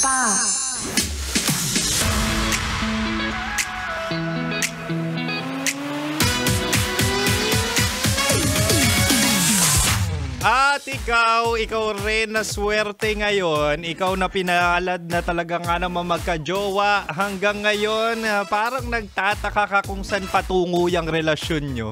Pa. At ikaw rin na swerte ngayon. Ikaw na pinalad na talaga nga naman magka-jowa. Hanggang ngayon, parang nagtataka ka kung saan patungo yung relasyon nyo.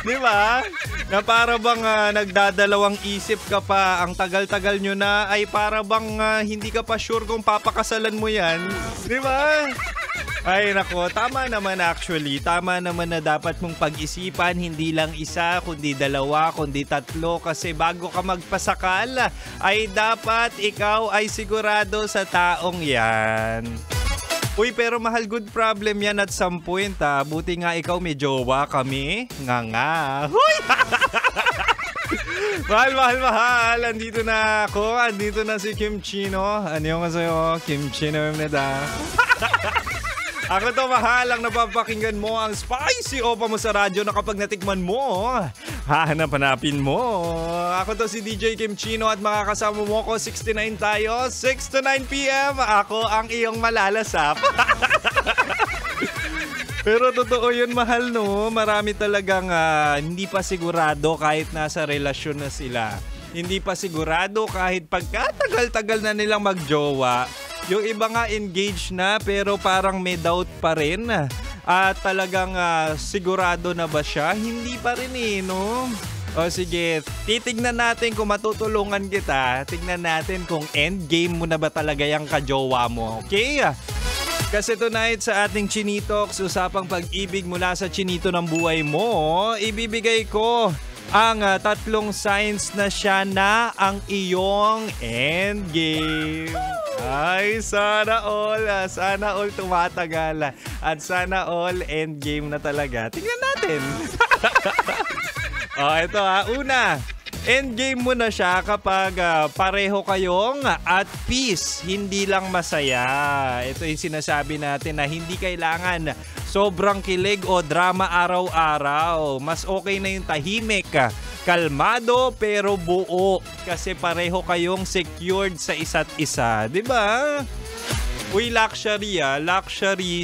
Di ba? Na para bang nagdadalawang isip ka pa, ang tagal-tagal nyo na, ay para bang hindi ka pa sure kung papakasalan mo yan. Di ba? Ay nako, tama naman actually. Tama naman na dapat mong pag-isipan, hindi lang isa, kundi dalawa, kundi tatlo. Kasi bago ka magpasakal, ay dapat ikaw ay sigurado sa taong yan. Uy, pero mahal, good problem yan at some point ha. Buti nga ikaw may jowa kami. Nga. Huy! Mahal. Andito na ako. Andito na si Kim Chino. Annyeonghaseyo, Kim Chino na. Ako to, mahal, ang napapakinggan mo ang spicy opa mo sa radyo na kapag natikman mo, hahanap-hanapin mo. Ako to si DJ Kim Chino at makakasama mo ko 69 tayo, 6 to 9 p.m. Ako ang iyong malalasap. Pero totoo yun, mahal, no? Marami talagang hindi pa sigurado kahit nasa relasyon na sila. Hindi pa sigurado kahit pagkatagal-tagal na nilang magjowa. Yung iba nga engaged na pero parang may doubt pa rin. At talagang sigurado na ba siya? Hindi pa rin no? O sige, titignan natin kung matutulungan kita. Tignan natin kung endgame mo na ba talaga yung kajowa mo. Okay? Kasi tonight sa ating Chinitox, usapang pag-ibig mula sa chinito ng buhay mo, ibibigay ko ang 3 signs na siya na ang iyong endgame. Ay, sana all tumatagal at sana all endgame na talaga. Tingnan natin. Ito una. Endgame mo na siya kapag pareho kayong at peace, hindi lang masaya. Ito yung sinasabi natin na hindi kailangan sobrang kilig o drama araw-araw. Mas okay na yung tahimik, kalmado pero buo kasi pareho kayong secured sa isa't isa, 'di ba? Uy, luxury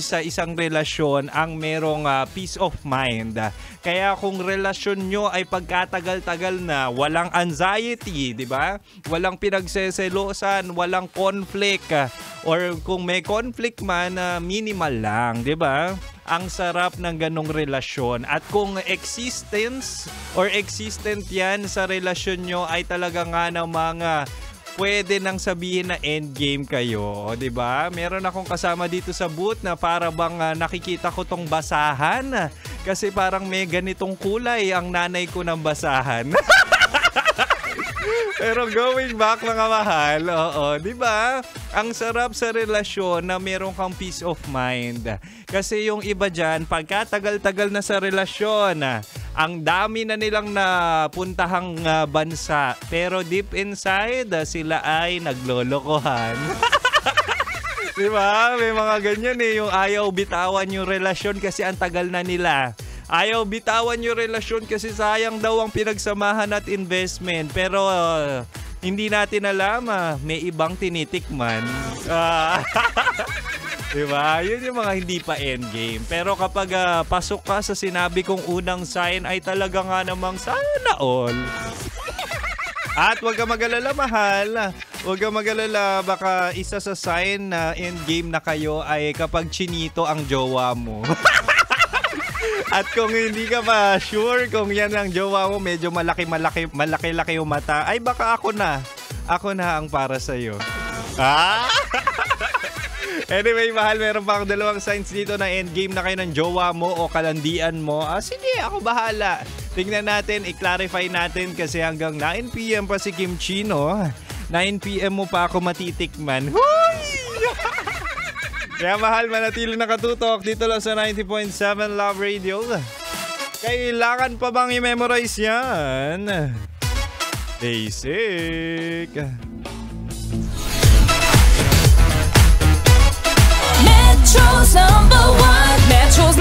sa isang relasyon ang merong peace of mind. Kaya kung relasyon nyo ay pagkatagal-tagal na, walang anxiety, di ba? Walang pinagseselosan, walang conflict. Or kung may conflict man, minimal lang, di ba? Ang sarap ng ganong relasyon. At kung existent yan sa relasyon nyo ay talaga nga ng mga pwede nang sabihin na endgame kayo, 'di ba? Meron akong kasama dito sa booth na para bang nakikita ko tong basahan kasi parang may ganitong kulay ang nanay ko ng basahan. Pero going back mga mahal, 'di ba? Ang sarap sa relasyon na meron kang peace of mind. Kasi yung iba diyan, pagkatagal-tagal na sa relasyon, ang dami na nilang napuntahang bansa. Pero deep inside, sila ay naglolokohan. Diba? May mga ganyan yung ayaw bitawan yung relasyon kasi ang tagal na nila. Ayaw bitawan yung relasyon kasi sayang daw ang pinagsamahan at investment. Pero hindi natin alam, may ibang tinitikman. Diba? Yun yung mga hindi pa endgame. Pero kapag pasok ka sa sinabi kong unang sign ay talaga nga namang sana all. At huwag ka mag-alala, mahal. Huwag ka mag-alala, baka isa sa sign na endgame na kayo ay kapag chinito ang jowa mo. At kung hindi ka pa sure kung yan ang jowa mo, medyo malaki-laki yung mata, ay baka ako na ang para sa'yo. Anyway, mahal, meron pa akong 2 signs dito na endgame na kayo ng jowa mo o kalandian mo. Sige, ako bahala. Tingnan natin, i-clarify natin kasi hanggang 9 p.m. pa si Kim Chino. 9 p.m. mo pa ako matitikman. Huy! Kaya mahal, manatili nakatutok dito lang sa 90.7 Love Radio. Kailangan pa bang i-memorize yan? Basic. Metro's #1. Metro's